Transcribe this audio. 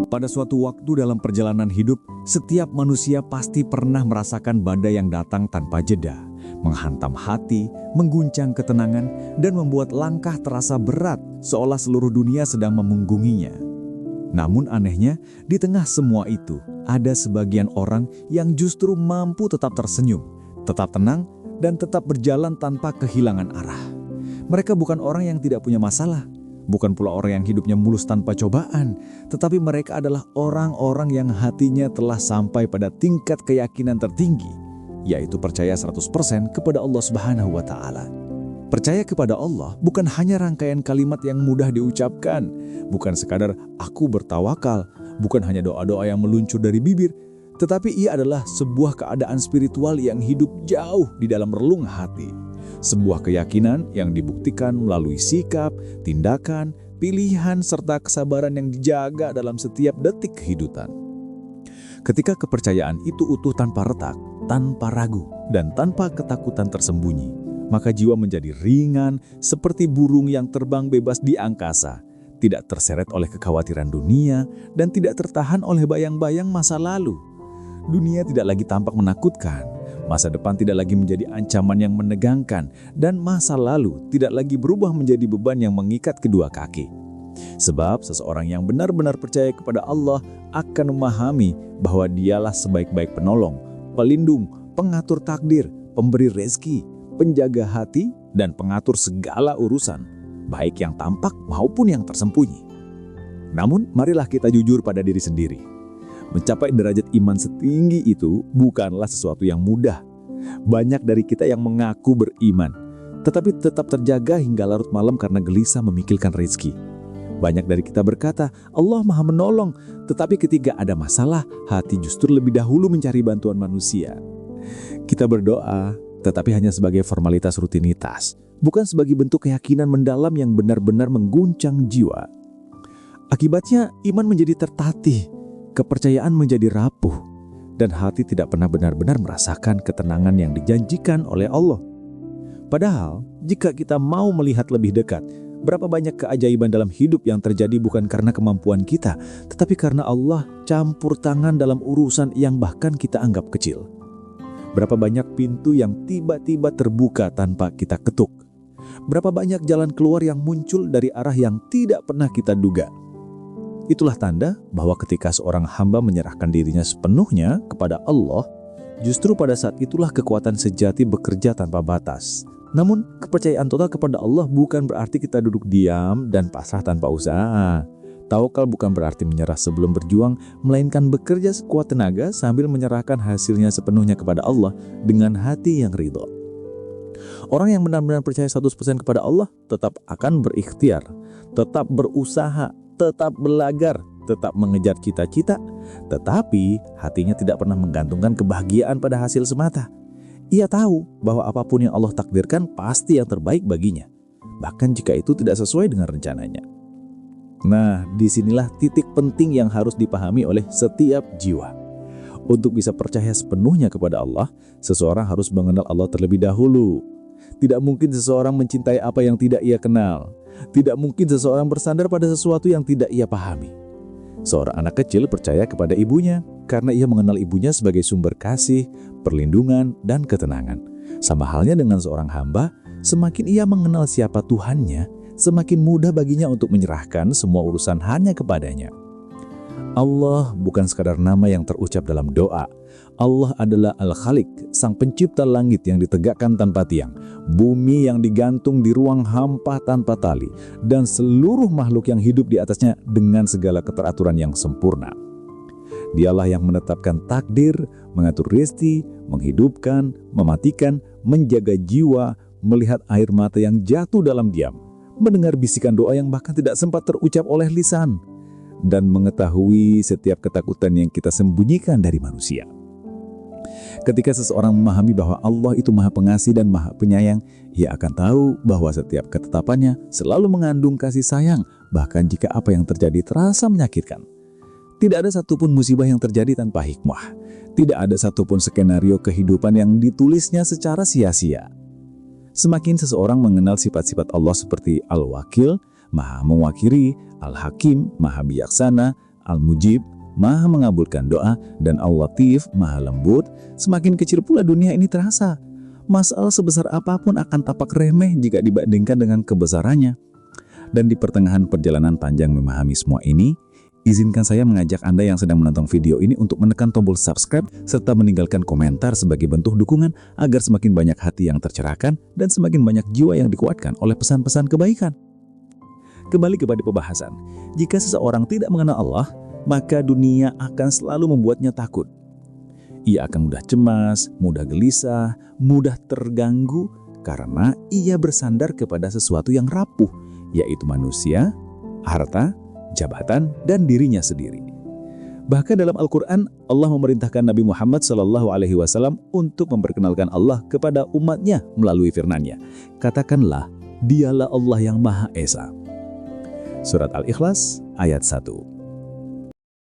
Pada suatu waktu dalam perjalanan hidup, setiap manusia pasti pernah merasakan badai yang datang tanpa jeda, menghantam hati, mengguncang ketenangan, dan membuat langkah terasa berat seolah seluruh dunia sedang memunggunginya. Namun anehnya, di tengah semua itu, ada sebagian orang yang justru mampu tetap tersenyum, tetap tenang, dan tetap berjalan tanpa kehilangan arah. Mereka bukan orang yang tidak punya masalah, bukan pula orang yang hidupnya mulus tanpa cobaan, tetapi mereka adalah orang-orang yang hatinya telah sampai pada tingkat keyakinan tertinggi, yaitu percaya 100% kepada Allah Subhanahu wa Ta'ala. Percaya kepada Allah bukan hanya rangkaian kalimat yang mudah diucapkan, bukan sekadar aku bertawakal, bukan hanya doa-doa yang meluncur dari bibir, tetapi ia adalah sebuah keadaan spiritual yang hidup jauh di dalam relung hati. Sebuah keyakinan yang dibuktikan melalui sikap, tindakan, pilihan, serta kesabaran yang dijaga dalam setiap detik kehidupan. Ketika kepercayaan itu utuh tanpa retak, tanpa ragu, dan tanpa ketakutan tersembunyi, maka jiwa menjadi ringan seperti burung yang terbang bebas di angkasa, tidak terseret oleh kekhawatiran dunia, dan tidak tertahan oleh bayang-bayang masa lalu. Dunia tidak lagi tampak menakutkan, masa depan tidak lagi menjadi ancaman yang menegangkan, dan masa lalu tidak lagi berubah menjadi beban yang mengikat kedua kaki. Sebab seseorang yang benar-benar percaya kepada Allah akan memahami bahwa dialah sebaik-baik penolong, pelindung, pengatur takdir, pemberi rezeki, penjaga hati, dan pengatur segala urusan, baik yang tampak maupun yang tersembunyi. Namun, marilah kita jujur pada diri sendiri. Mencapai derajat iman setinggi itu bukanlah sesuatu yang mudah. Banyak dari kita yang mengaku beriman, tetapi tetap terjaga hingga larut malam karena gelisah memikirkan rezeki. Banyak dari kita berkata, Allah Maha Menolong, tetapi ketika ada masalah, hati justru lebih dahulu mencari bantuan manusia. Kita berdoa, tetapi hanya sebagai formalitas rutinitas, bukan sebagai bentuk keyakinan mendalam yang benar-benar mengguncang jiwa. Akibatnya, iman menjadi tertatih, kepercayaan menjadi rapuh, dan hati tidak pernah benar-benar merasakan ketenangan yang dijanjikan oleh Allah. Padahal, jika kita mau melihat lebih dekat, berapa banyak keajaiban dalam hidup yang terjadi bukan karena kemampuan kita, tetapi karena Allah campur tangan dalam urusan yang bahkan kita anggap kecil. Berapa banyak pintu yang tiba-tiba terbuka tanpa kita ketuk. Berapa banyak jalan keluar yang muncul dari arah yang tidak pernah kita duga. Itulah tanda bahwa ketika seorang hamba menyerahkan dirinya sepenuhnya kepada Allah, justru pada saat itulah kekuatan sejati bekerja tanpa batas. Namun, kepercayaan total kepada Allah bukan berarti kita duduk diam dan pasrah tanpa usaha. Tawakal bukan berarti menyerah sebelum berjuang, melainkan bekerja sekuat tenaga sambil menyerahkan hasilnya sepenuhnya kepada Allah dengan hati yang ridho. Orang yang benar-benar percaya 100% kepada Allah tetap akan berikhtiar, tetap berusaha, tetap belajar, tetap mengejar cita-cita, tetapi hatinya tidak pernah menggantungkan kebahagiaan pada hasil semata. Ia tahu bahwa apapun yang Allah takdirkan pasti yang terbaik baginya, bahkan jika itu tidak sesuai dengan rencananya. Nah, disinilah titik penting yang harus dipahami oleh setiap jiwa. Untuk bisa percaya sepenuhnya kepada Allah, seseorang harus mengenal Allah terlebih dahulu. Tidak mungkin seseorang mencintai apa yang tidak ia kenal. Tidak mungkin seseorang bersandar pada sesuatu yang tidak ia pahami. Seorang anak kecil percaya kepada ibunya karena ia mengenal ibunya sebagai sumber kasih, perlindungan, dan ketenangan. Sama halnya dengan seorang hamba, semakin ia mengenal siapa Tuhannya, semakin mudah baginya untuk menyerahkan semua urusan hanya kepadanya. Allah bukan sekadar nama yang terucap dalam doa. Allah adalah Al-Khaliq, sang pencipta langit yang ditegakkan tanpa tiang, bumi yang digantung di ruang hampa tanpa tali, dan seluruh makhluk yang hidup di atasnya dengan segala keteraturan yang sempurna. Dialah yang menetapkan takdir, mengatur rezeki, menghidupkan, mematikan, menjaga jiwa, melihat air mata yang jatuh dalam diam, mendengar bisikan doa yang bahkan tidak sempat terucap oleh lisan, dan mengetahui setiap ketakutan yang kita sembunyikan dari manusia. Ketika seseorang memahami bahwa Allah itu Maha Pengasih dan Maha Penyayang, ia akan tahu bahwa setiap ketetapannya selalu mengandung kasih sayang, bahkan jika apa yang terjadi terasa menyakitkan. Tidak ada satupun musibah yang terjadi tanpa hikmah. Tidak ada satupun skenario kehidupan yang ditulisnya secara sia-sia. Semakin seseorang mengenal sifat-sifat Allah seperti Al-Wakil, Maha Mewakili, Al-Hakim, Maha Bijaksana, Al-Mujib, Maha mengabulkan doa, dan Al-Latif, Maha lembut, semakin kecil pula dunia ini terasa. Masalah sebesar apapun akan tapak remeh jika dibandingkan dengan kebesarannya. Dan di pertengahan perjalanan panjang memahami semua ini, izinkan saya mengajak Anda yang sedang menonton video ini untuk menekan tombol subscribe serta meninggalkan komentar sebagai bentuk dukungan agar semakin banyak hati yang tercerahkan dan semakin banyak jiwa yang dikuatkan oleh pesan-pesan kebaikan. Kembali kepada pembahasan, jika seseorang tidak mengenal Allah, maka dunia akan selalu membuatnya takut. Ia akan mudah cemas, mudah gelisah, mudah terganggu karena ia bersandar kepada sesuatu yang rapuh, yaitu manusia, harta, jabatan, dan dirinya sendiri. Bahkan dalam Al-Quran, Allah memerintahkan Nabi Muhammad SAW untuk memperkenalkan Allah kepada umatnya melalui firman-Nya. Katakanlah, dialah Allah yang Maha Esa. Surat Al-Ikhlas ayat 1.